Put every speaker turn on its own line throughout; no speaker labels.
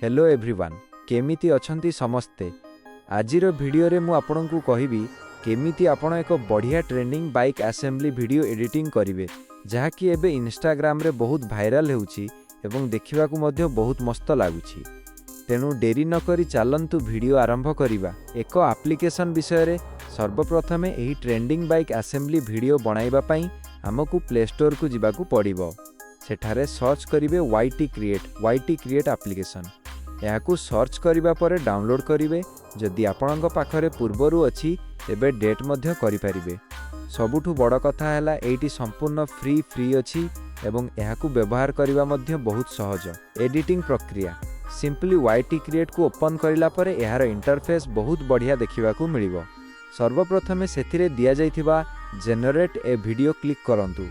Hello everyone केमिति अछंती समस्ते। आजिर video रे मु आपनकु कहिबी केमिति आपण एक बढ़िया trending bike assembly video editing करिवे जहा कि एबे इंस्टाग्राम रे बहुत वायरल हेउची एवं देखिबाकू मध्य बहुत मस्त लागुची। तेणु डेरी न करी चलंतु वीडियो आरंभ करिबा। एक एप्लिकेशन विषय रे सर्वप्रथमे एही ट्रेंडिंग बाइक असेंबली वीडियो बनाइबा पई हमकु प्ले स्टोर को जिबाकू पड़िबो। सेठारे सर्च करिवे वाईटी क्रिएट एप्लिकेशन। याकू सर्च करिबा परे डाउनलोड करिवे। जदि आपणक पाखरे पूर्वरु अछि तेबे डेट मध्य करि परिबे। सबुठु बड़ कथा हैला एटी संपूर्ण फ्री अछि एवं याकू व्यवहार करिबा मध्य बहुत सहज। एडिटिंग प्रक्रिया सिंपली वाईटी क्रिएट को ओपन करिला परे यार इंटरफेस बहुत बढ़िया देखिबाकू मिलिबो। सर्वप्रथमे सेथिरे दिया जाइथिबा जेनरेट ए वीडियो क्लिक करंतु।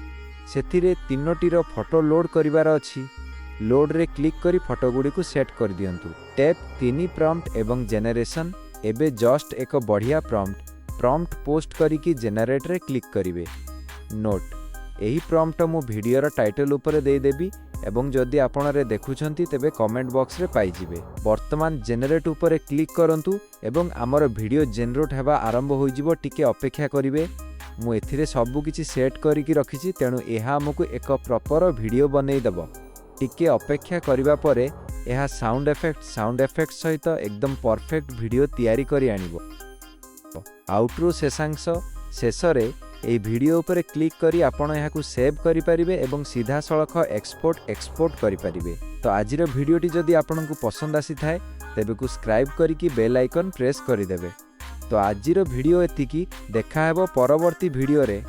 सेथिरे तीनोटीर फोटो लोड करिवार अछि। लोड रे क्लिक करी फोटो गुडी को सेट कर दियंतु। टैप 3 प्रॉम्प्ट एवं जेनरेशन। एबे जस्ट एक बढ़िया प्रॉम्प्ट पोस्ट करी कि जेनरेट रे क्लिक करिवे। नोट एही प्रॉम्प्ट मु वीडियो रा टाइटल ऊपर दे देबी एवं जदि आपण रे देखुछंती तेबे कमेंट बॉक्स रे पाई जिवे। वर्तमान जेनरेट ऊपर क्लिक करंतु एवं हमर वीडियो जेनरेट हेबा आरंभ होई जिवो। टिके अपेक्षा करिवे। मु एथिरे सबु किछि सेट करी कि रखिछि तेणु एहा हमकु एक प्रॉपर वीडियो बनै दबो। टिके अपेक्षा करिबा परे एहा साउंड इफेक्ट सहित एकदम परफेक्ट वीडियो तैयारी करी आनिबो। आउटरो शेषांश शेषरे एही वीडियो ऊपर क्लिक करी आपण एहाकू सेव करि परिबे एवं सीधा सळख एक्सपोर्ट करि परिबे। तो आजिर वीडियोटी जदि आपनकु पसंद आसी थाए तेबे को सब्सक्राइब करी कि बेल आइकन प्रेस करि देबे। तो आजिर वीडियो एतिकी। देखा हेबो परवर्ती वीडियो रे।